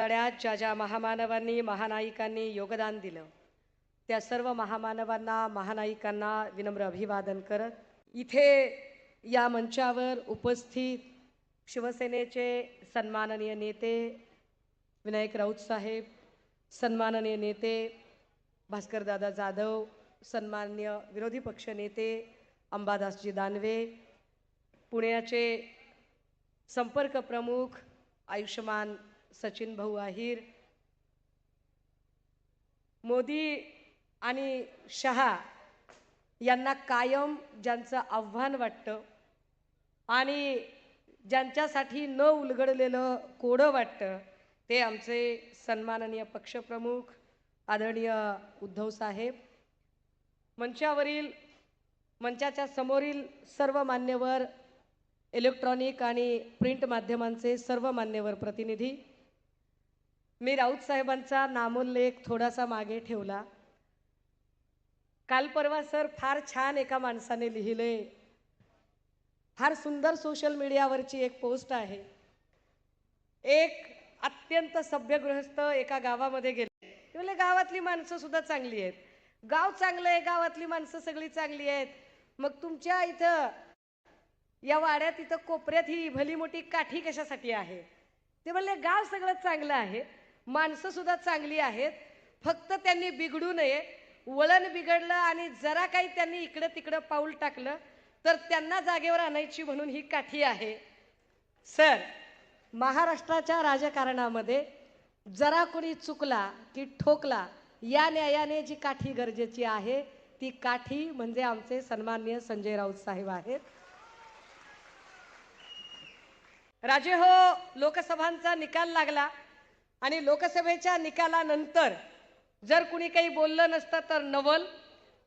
लढ्यात ज्या ज्या महामानवांनी महानायिकांनी योगदान दिलं त्या सर्व महामानवांना महानायिकांना विनम्र अभिवादन करत इथे या मंचावर उपस्थित शिवसेनेचे सन्माननीय नेते विनायक राऊत साहेब, सन्माननीय नेते भास्करदादा जाधव, सन्मान्य विरोधी पक्ष नेते अंबादासजी दानवे, पुण्याचे संपर्क प्रमुख आयुष्मान सचिन भाऊ आहिर, मोदी आणि शहा यांना कायम ज्यांचं आव्हान वाटतं आणि ज्यांच्यासाठी न उलगडलेलं कोडं वाटतं ते आमचे सन्माननीय पक्षप्रमुख आदरणीय उद्धव साहेब, मंचाच्या समोरील सर्व मान्यवर, इलेक्ट्रॉनिक आणि प्रिंट माध्यमांचे सर्व मान्यवर प्रतिनिधी, मी राऊत साहेबांचा नामोल्लेख थोडासा मागे ठेवला. काल परवा सर फार छान एका माणसाने लिहिले, फार सुंदर सोशल मीडियावरची एक पोस्ट आहे. एक अत्यंत सभ्य गृहस्थ एका गावामध्ये गेले. ते म्हणले गावातली माणसं सुद्धा चांगली आहेत, गाव चांगलं आहे, गावातली माणसं सगळी चांगली आहेत, मग तुमच्या इथं या वाड्यात इथं कोपऱ्यात ही भली मोठी काठी कशासाठी आहे? ते म्हणले गाव सगळं चांगलं आहे, माणसं सुद्धा चांगली आहेत, फक्त त्यांनी बिघडू नये, वळण बिघडलं आणि जरा काही त्यांनी इकडं तिकडं पाऊल टाकलं तर त्यांना जागेवर आणायची म्हणून ही काठी आहे. सर, महाराष्ट्राच्या राजकारणामध्ये जरा कोणी चुकला की ठोकला या न्यायाने जी काठी गरजेची आहे ती काठी म्हणजे आमचे सन्माननीय संजय राऊत साहेब आहेत. राजे हो, लोकसभांचा निकाल लागला आणि लोकसभेच्या निकालानंतर जर कुणी काही बोललं नसतं तर नवल.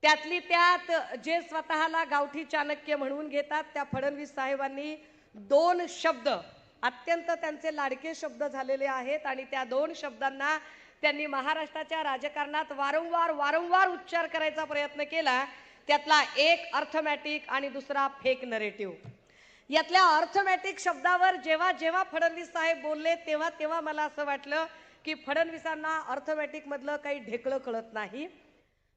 त्यातली त्यात जे स्वतःला गावठी चाणक्य म्हणून घेतात त्या फडणवीस साहेबांनी दोन शब्द अत्यंत त्यांचे लाडके शब्द झालेले आहेत आणि त्या दोन शब्दांना त्यांनी महाराष्ट्राच्या राजकारणात वारंवार उच्चार करायचा प्रयत्न केला. त्यातला एक अर्थमॅटिक आणि दुसरा फेक नरेटिव्ह. यातल्या अर्थमॅटिक शब्दावर जेव्हा जेव्हा फडणवीस साहेब बोलले तेव्हा तेव्हा मला असं वाटलं की फडणवीसांना अर्थमॅटिक मधलं काही ढेकळं कळत नाही.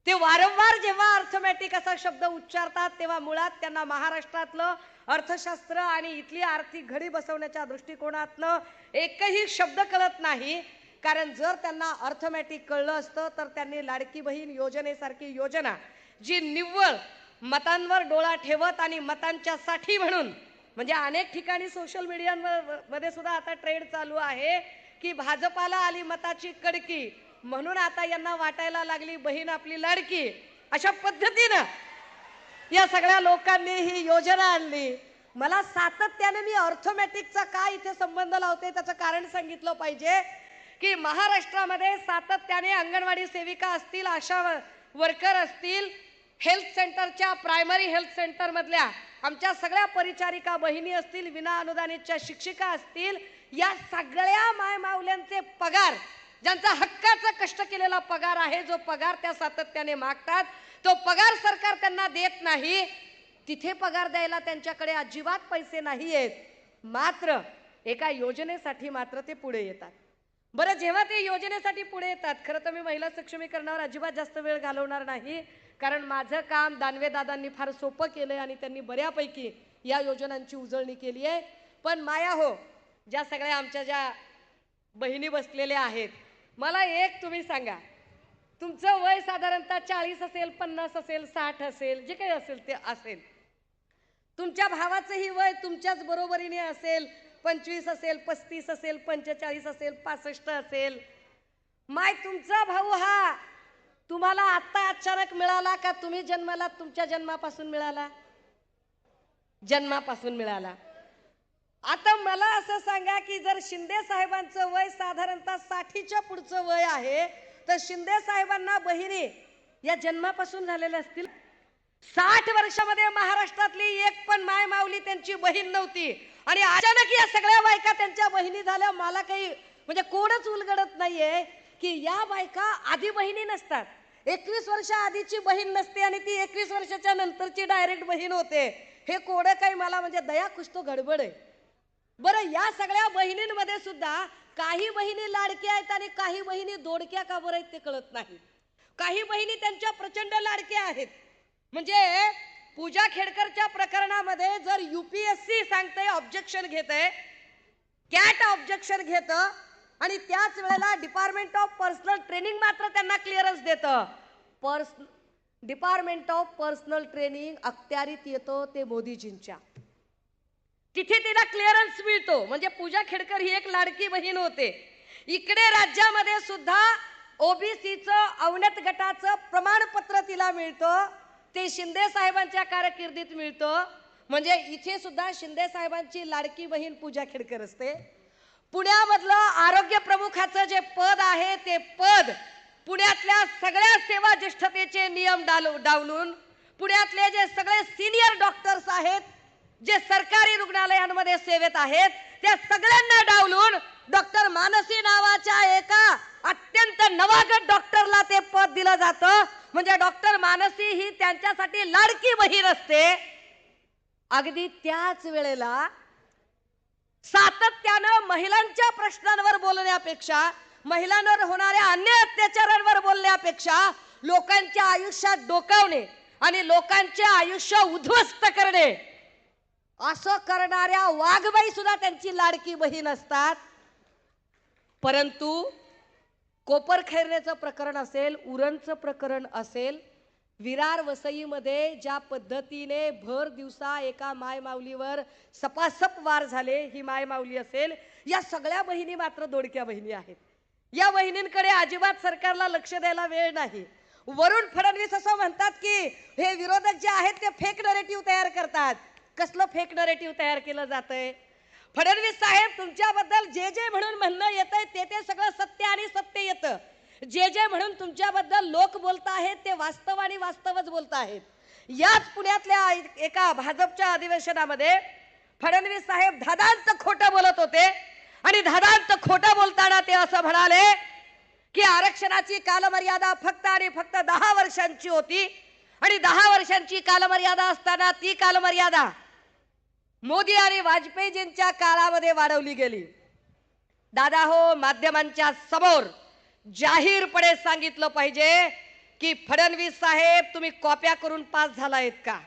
ते वारंवार जेव्हा अर्थमॅटिक असा शब्द उच्चारतात तेव्हा मुळात त्यांना महाराष्ट्रातलं अर्थशास्त्र आणि इथली आर्थिक घडी बसवण्याच्या दृष्टिकोनातनं एकही शब्द कळत नाही. कारण जर त्यांना अर्थमॅटिक कळलं असतं तर त्यांनी लाडकी बहीण योजनेसारखी योजना जी निव्वळ मतांवर डोळा ठेवत आणि मतांच्या साठी म्हणून, म्हणजे अनेक ठिकाणी सोशल मीडियामध्ये सुद्धा आता ट्रेंड चालू आहे की भाजपाला आली मताची कडकी म्हणून आता यांना वाटायला लागली बहीण आपली लाडकी, अशा पद्धतीनं या सगळ्या लोकांनी ही योजना आणली. मला सातत्याने मी अर्थमॅटिकचा काय इथे संबंध लावते त्याचं कारण सांगितलं पाहिजे की महाराष्ट्रामध्ये सातत्याने अंगणवाडी सेविका असतील, आशा वर्कर असतील, हेल्थ सेंटरच्या प्रायमरी हेल्थ सेंटर मधल्या आमच्या सगळ्या परिचारिका बहिणी असतील, विना अनुदानितच्या शिक्षिका असतील, या सगळ्या मायमाऊल्यांचे पगार, ज्यांचा हक्काचा कष्ट केलेला पगार आहे, जो पगार त्या सातत्याने मागतात तो पगार सरकार त्यांना देत नाही. तिथे पगार द्यायला त्यांच्याकडे अजिबात पैसे नाही आहेत. मात्र एका योजनेसाठी मात्र ते पुढे येतात. बरं, जेव्हा ते योजनेसाठी पुढे येतात, खरं तर मी महिला सक्षमीकरणावर अजिबात जास्त वेळ घालवणार नाही, कारण माझं काम दानवे दादांनी फार सोपं केलंय आणि त्यांनी बऱ्यापैकी या योजनांची उजळणी केली आहे. पण माया हो, ज्या सगळ्या आमच्या ज्या बहिणी बसलेल्या आहेत, मला एक तुम्ही सांगा, तुमचं वय साधारणतः 40 असेल, 50 असेल, 60 असेल, जे काही असेल ते असेल. तुमच्या भावाचंही वय तुमच्याच बरोबरीने असेल, 25 असेल, 35 असेल, 45 असेल, 65 असेल. माय तुमचा भाऊ हा तुम्हाला आता अचानक मिळाला का तुम्ही जन्माला तुमच्या जन्मापासून मिळाला? जन्मापासून मिळाला. आता मला असं सांगा की जर शिंदे साहेबांचं वय साधारणतः 60च्या पुढचं वय आहे तर शिंदे साहेबांना बहिणी या जन्मापासून झालेल्या असतील. 60 वर्षामध्ये महाराष्ट्रातली एक पण माय माऊली त्यांची बहीण नव्हती आणि अचानक या सगळ्या बायका त्यांच्या बहिणी झाल्या. मला काही म्हणजे कोणच उलगडत नाहीये की या बायका आधी बहिणी नसतात. 21 वर्ष आधीची बहीण नसते आणि ती 21 वर्षाच्या नंतरची डायरेक्ट बहीण होते. हे कोडं काही मला म्हणजे दया कुछ तो गडबड आहे. बरं, या सगळ्या बहिणींमध्ये सुद्धा काही बहिणी लाडक्या आहेत आणि काही बहिणी दोडक्या का बरं आहेत ते कळत नाही. काही बहिणी त्यांच्या प्रचंड लाडक्या आहेत. म्हणजे पूजा खेडकरच्या प्रकरणामध्ये जर UPSC सांगतंय, ऑब्जेक्शन घेतंय, कॅट ऑब्जेक्शन घेतं आणि त्याच वेळेला डिपार्टमेंट ऑफ पर्सनल ट्रेनिंग मात्र त्यांना क्लिअरन्स देतं. डिपार्टमेंट ऑफ पर्सनल ट्रेनिंग अखत्यारीत येतो ते मोदीजींच्या, तिथे तिला क्लिअरन्स मिळतो. म्हणजे पूजा खेडकर ही एक लाडकी बहीण होते. इकडे राज्यामध्ये सुद्धा ओबीसीचं अवनत गटाचं प्रमाणपत्र तिला मिळतं, ते शिंदे साहेबांच्या कारकिर्दीत मिळतं. म्हणजे इथे सुद्धा शिंदे साहेबांची लाडकी बहीण पूजा खेडकर असते. पुण्यामधलं आरोग्य प्रमुखाचं जे पद आहे ते पद पुण्यातल्या सगळ्या सेवा ज्येष्ठतेचे नियम डावलून, पुण्यातले जे सगळे सिनियर डॉक्टर्स आहेत, जे सरकारी रुग्णालयांमध्ये सेवेत आहेत, त्या सगळ्यांना डावलून डॉक्टर मानसी नावाच्या एका अत्यंत नवागत डॉक्टरला ते पद दिलं जातं. म्हणजे डॉक्टर मानसी ही त्यांच्यासाठी लाडकी बहीण असते. अगदी त्याच वेळेला सातत्यानं महिलांच्या प्रश्नांवर बोलण्यापेक्षा, महिलांवर होणाऱ्या अन्याय अत्याचारांवर बोलण्यापेक्षा लोकांच्या आयुष्यात डोकावणे आणि लोकांचे आयुष्य उद्ध्वस्त करणे असं करणाऱ्या वाघबाई सुद्धा त्यांची लाडकी बहीण असतात. परंतु कोपरखैरनेचं प्रकरण असेल, उरणचं प्रकरण असेल, विरार वसईमध्ये ज्या पद्धतीने भर दिवसा एका मायमाऊलीवर सपासप वार झाले, ही मायमाऊली असेल, या सगळ्या बहिणी मात्र दोडक्या बहिणी आहेत. या बहिणींकडे अजिबात सरकारला लक्ष द्यायला वेळ नाही. वरुण फडणवीस असं म्हणतात की हे विरोधक जे आहेत ते फेक नरेटिव्ह तयार करतात. कसलं फेक नरेटिव्ह तयार केलं जातंय? फडणवीस साहेब, तुमच्याबद्दल जे जे म्हणून म्हणणं येतंय ते सगळं सत्य आणि सत्य येतं. जे जे म्हणून तुमच्याबद्दल लोक बोलत आहेत ते वास्तव आणि वास्तवच बोलत आहेत. याच पुण्यातल्या एका भाजपच्या अधिवेशनामध्ये फडणवीस साहेब धादांत खोटं बोलत होते आणि धादांत खोटं बोलताना ते असं म्हणाले की आरक्षणाची कालमर्यादा फक्त आणि फक्त 10 वर्षांची होती आणि 10 वर्षांची कालमर्यादा असताना ती कालमर्यादा मोदी आणि वाजपेयीजींच्या काळामध्ये वाढवली गेली. दादा हो, माध्यमांच्या समोर जाहीरपणे सांगितलं पाहिजे की फडणवीस साहेब, तुम्ही कॉप्या करून पास झालायत का?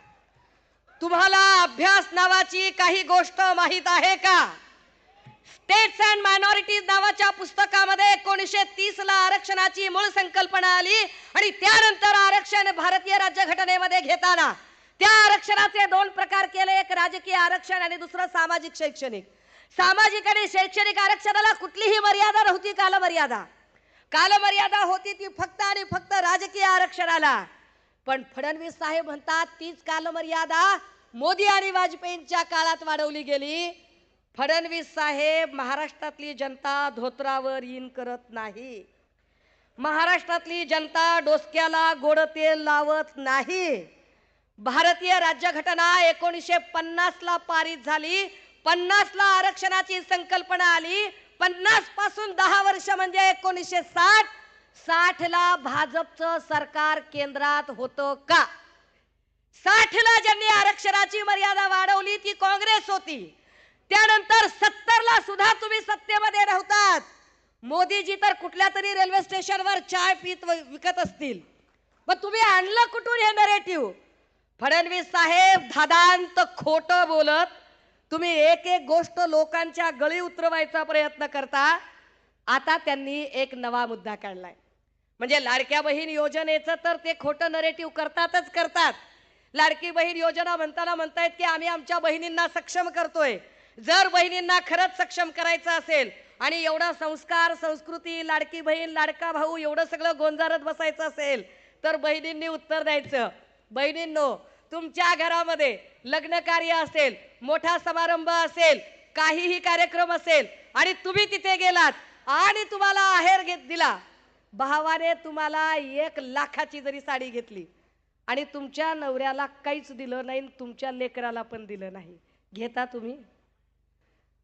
तुम्हाला अभ्यास नावाची काही गोष्ट माहित आहे का? स्टेट्स अँड मायनॉरिटीज नावाच्या पुस्तकामध्ये 1930 ला आरक्षणाची मूळ संकल्पना आली आणि त्यानंतर आरक्षण भारतीय राज्यघटनेमध्ये घेताना त्या आरक्षणाचे 2 प्रकार केले. एक राजकीय आरक्षण आणि दुसरं सामाजिक शैक्षणिक. सामाजिक आणि शैक्षणिक आरक्षणाला कुठलीही मर्यादा नव्हती. कालमर्यादा होती ती फक्त आणि फक्त राजकीय आरक्षणाला. पण फडणवीस साहेब म्हणतात तीच कालमर्यादा मोदी आणि वाजपेयींच्या काळात वाढवली गेली. फडणवीस साहेब, महाराष्ट्रातली जनता धोत्रावर इन करत नाही. महाराष्ट्रातली जनता डोसक्याला गोड तेल लावत नाही. भारतीय राज्यघटना 1950 ला पारित झाली. 50 ला आरक्षणाची संकल्पना आली. 50 पासून 10 वर्ष म्हणजे 1960. 60 ला भाजपचं सरकार केंद्रात होतं का? 60 ला ज्यांनी आरक्षणाची मर्यादा वाढवली ती काँग्रेस होती. त्यानंतर 70 ला सुद्धा तुम्ही सत्तेमध्ये नव्हतात. मोदीजी तर कुठल्या तरी रेल्वे स्टेशनवर चाय पीत विकत असतील. मग तुम्ही आणलं कुठून हे नरेटिव्ह? फडणवीस साहेब, धादांत खोटं बोलत तुम्ही एक एक गोष्ट लोकांच्या गळी उतरवायचा प्रयत्न करता. आता त्यांनी एक नवा मुद्दा काढलाय. म्हणजे लाडक्या बहीण योजनेचं तर ते खोटं नरेटिव्ह करतात. लाडकी बहीण योजना म्हणताना म्हणतायत की आम्ही आमच्या बहिणींना सक्षम करतोय. जर बहिणींना खरंच सक्षम करायचं असेल आणि एवढा संस्कार, संस्कृती, लाडकी बहीण, लाडका भाऊ एवढं सगळं गोंजारत बसायचं असेल तर बहिणींनी उत्तर द्यायचं. बहिणींनो, तुमच्या घरामध्ये लग्न कार्य असेल, मोठा समारंभ असेल, काहीही कार्यक्रम असेल आणि तुम्ही तिथे गेलात आणि तुम्हाला आहेर दिला, भावाने तुम्हाला 1 लाखाची जरी साडी घेतली आणि तुमच्या नवऱ्याला काहीच दिलं नाही, तुमच्या लेकराला पण दिलं नाही, घेता तुम्ही?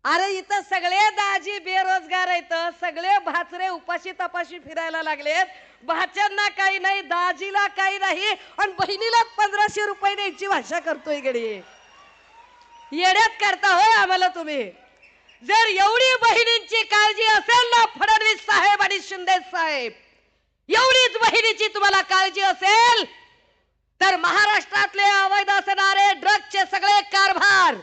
अरे इथं सगळे दाजी बेरोजगार आहेत, सगळे भाचरे उपाशी तपाशी फिरायला लागलेत. भाच्यांना काही नाही, दाजीला काही नाही आणि बहिणीला 1500 रुपये द्यायची भाषा करतोय. गडी येड्यात करता होय आम्हाला तुम्ही. जर एवढी बहिणींची काळजी असेल ना फडणवीस साहेब आणि शिंदे साहेब, एवढीच बहिणीची तुम्हाला काळजी असेल तर महाराष्ट्रातले अवैध असणारे ड्रग्जचे सगळे कारभार,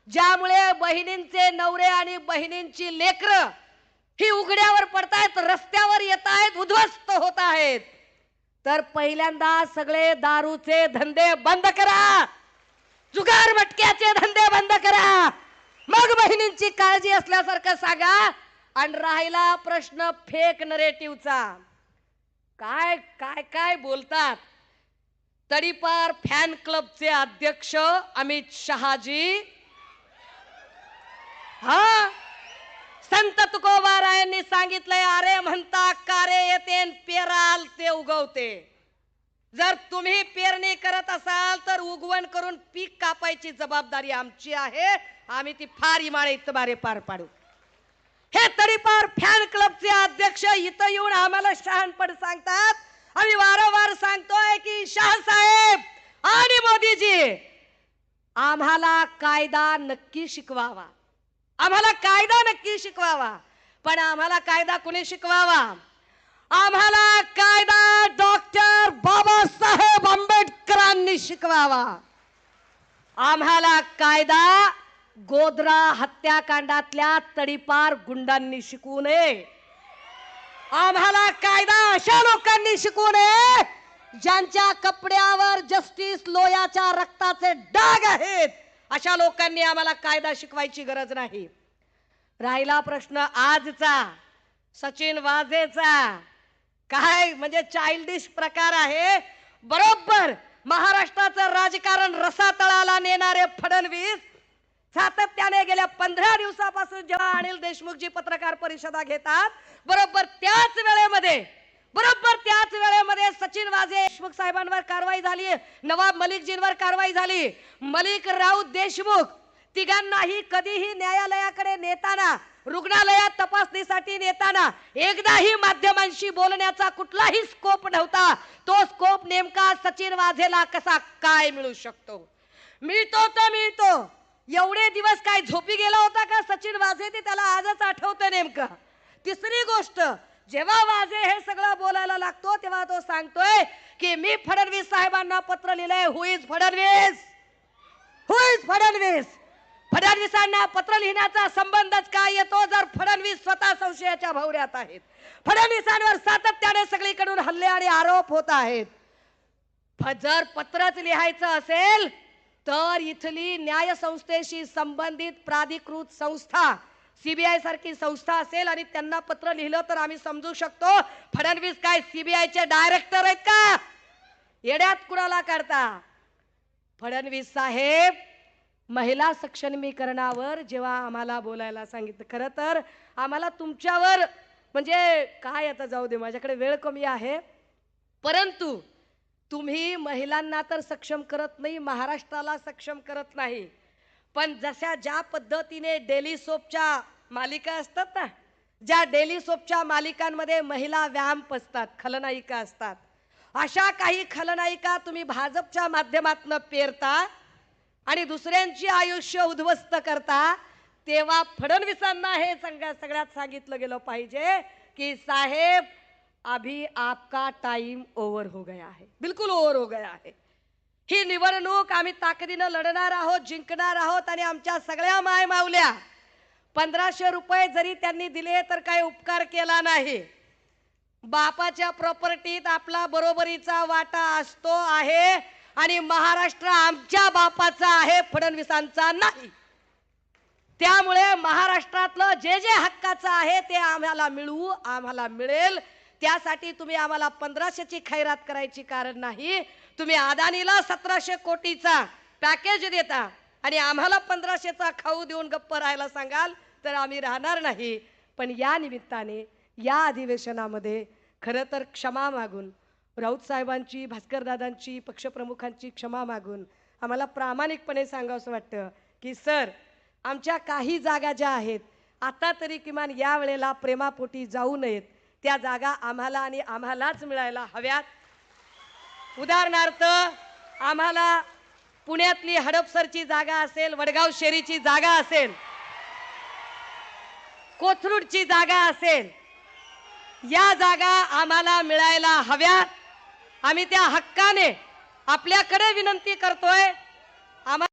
ज्यामुळे बहिणींचे नवरे आणि बहिणींची लेकरं ही उघड्यावर पडतायत, रस्त्यावर येत आहेत, उद्ध्वस्त होत आहेत, तर पहिल्यांदा सगळे दारूचे धंदे बंद करा, जुगार मटक्याचे धंदे बंद करा, मग बहिणींची काळजी असल्यासारखं सांगा. आणि राहिला प्रश्न फेक नरेटिव्हचा, काय काय काय बोलतात. तडीपार फॅन क्लबचे अध्यक्ष अमित शहाजी, हा संत तुकोबारायांनी सांगितलंय, अरे म्हणता कारे येते पेराल ते उगवते. जर तुम्ही पेरणी करत असाल तर उगवण करून पीक कापायची जबाबदारी आमची आहे, आम्ही ती फार इमाळे पार पाडू. हे तडीपार फॅन क्लबचे अध्यक्ष इथं येऊन आम्हाला शहाणपण सांगतात. आम्ही वारंवार सांगतोय की शाह साहेब आणि मोदीजी, आम्हाला कायदा नक्की शिकवावा, आम्हाला कायदा नक्की शिकवावा. पण आम्हाला कायदा कुणी शिकवावा? आम्हाला कायदा डॉक्टर बाबासाहेब आंबेडकरांनी शिकवावा. आम्हाला कायदा गोधरा हत्याकांडातल्या तडीपार गुंडांनी शिकवू नये. आम्हाला कायदा अशा लोकांनी शिकवू नये ज्यांच्या कपड्यावर जस्टिस लोयाच्या रक्ताचे डाग आहेत. अशा लोकांनी आम्हाला कायदा शिकवायची गरज नाही. राहिला प्रश्न आजचा सचिन वाझेचा, काय म्हणजे चाइल्डिश प्रकार आहे. बरोबर महाराष्ट्राचं राजकारण रसातळाला नेणारे फडणवीस सातत्याने गेल्या 15 दिवसापासून जेव्हा अनिल देशमुखजी पत्रकार परिषदा घेतात, बरोबर त्याच वेळेमध्ये सचिन वाझे देशमुख साहेबांवर कारवाई झाली, नवाब मलिकजींवर कारवाई झाली. मलिक राऊत देशमुख तिघांनाही कधीही न्यायालयाकडे नेताना, रुग्णालयात तपासणीसाठी नेताना एकदाही माध्यमांशी बोलण्याचा कुठलाही स्कोप नव्हता. तो स्कोप नेमका सचिन वाझेला कसा काय मिळू शकतो? मिळतो. एवढे दिवस काय झोपी गेला होता का सचिन वाझे? ते त्याला आजच आठवतं नेमकं. तिसरी गोष्ट, जेव्हा वाझे हे सगळं बोलायला लागतो तेव्हा तो सांगतोय की मी फडणवीस साहेबांना पत्र लिहिलंय. हु इज फडणवीस? फडणवीसांना पत्र लिहिण्याचा संबंधच काय येतो जर फडणवीस स्वतः संशयाच्या भोवऱ्यात आहेत? फडणवीसांवर सातत्याने सगळीकडून हल्ले आणि आरोप होत आहेत. जर पत्रच लिहायचं असेल तर इथली न्याय संस्थेशी संबंधित प्राधिकृत संस्था, सीबीआय सारखी संस्था असेल आणि त्यांना पत्र लिहिलं तर आम्ही समजू शकतो. फडणवीस काय सीबीआयचे डायरेक्टर आहेत का? येड्यात कुणाला काढता? फडणवीस साहेब महिला सक्षमीकरणावर जेव्हा आम्हाला बोलायला सांगितलं, खरं तर आम्हाला तुमच्यावर म्हणजे काय, आता जाऊ दे, माझ्याकडे वेळ कमी आहे, परंतु तुम्ही महिलांना तर सक्षम करत नाही, महाराष्ट्राला सक्षम करत नाही, पण ज्या पद्धतीने डेली सोपच्या मालिका असतात ना, ज्या डेली सोपच्या मालिकांमध्ये महिला व्यायाम असतात, खलनायिका असतात, अशा काही खलनायिका तुम्ही भाजपच्या माध्यमातून पेरता आणि दुसऱ्यांची आयुष्य उद्ध्वस्त करता. तेव्हा फडणवीसांना हे सगळ्यात सांगितलं गेलं पाहिजे की साहेब अभी आपका टाइम ओवर हो गया है, बिल्कुल ओवर हो गया है. ही निवडणूक आम्ही ताकदीनं लढणार आहोत, जिंकणार आहोत आणि आमच्या सगळ्या माय मावल्या 1500 रुपये जरी त्यांनी दिले तर काही उपकार केला नाही. बापाच्या प्रॉपर्टीत आपला बरोबरीचा वाटा असतो आहे आणि महाराष्ट्र आमच्या बापाचा आहे, फडणवीसांचा नाही. त्यामुळे महाराष्ट्रातलं जे जे हक्काचं आहे ते आम्हाला आम्हाला मिळेल. त्यासाठी तुम्ही आम्हाला 1500ची खैरात करायची कारण नाही. तुम्ही अदानीला 1700 कोटीचा पॅकेज देता आणि आम्हाला 1500चा खाऊ देऊन गप्प राहायला सांगाल तर आम्ही राहणार नाही. पण या निमित्ताने या अधिवेशनामध्ये खरं तर क्षमा मागून, राऊत साहेबांची, भास्करदादांची, पक्षप्रमुखांची क्षमा मागून आम्हाला प्रामाणिकपणे सांगावंसं वाटतं की सर, आमच्या काही जागा ज्या आहेत आता तरी किमान या वेळेला प्रेमापोटी जाऊ नयेत, त्या जागा आम्हाला आणि आम्हालाच मिळायला हव्यात. उदाहरणार्थ आम्हाला पुण्यातली हडपसरची जागा असेल, वडगाव शेरीची जागा असेल, कोथरूडची जागा असेल, या जागा आम्हाला मिळायला हव्यात. आम्ही त्या हक्काने आपल्याकडे विनंती करतोय. आम्हाला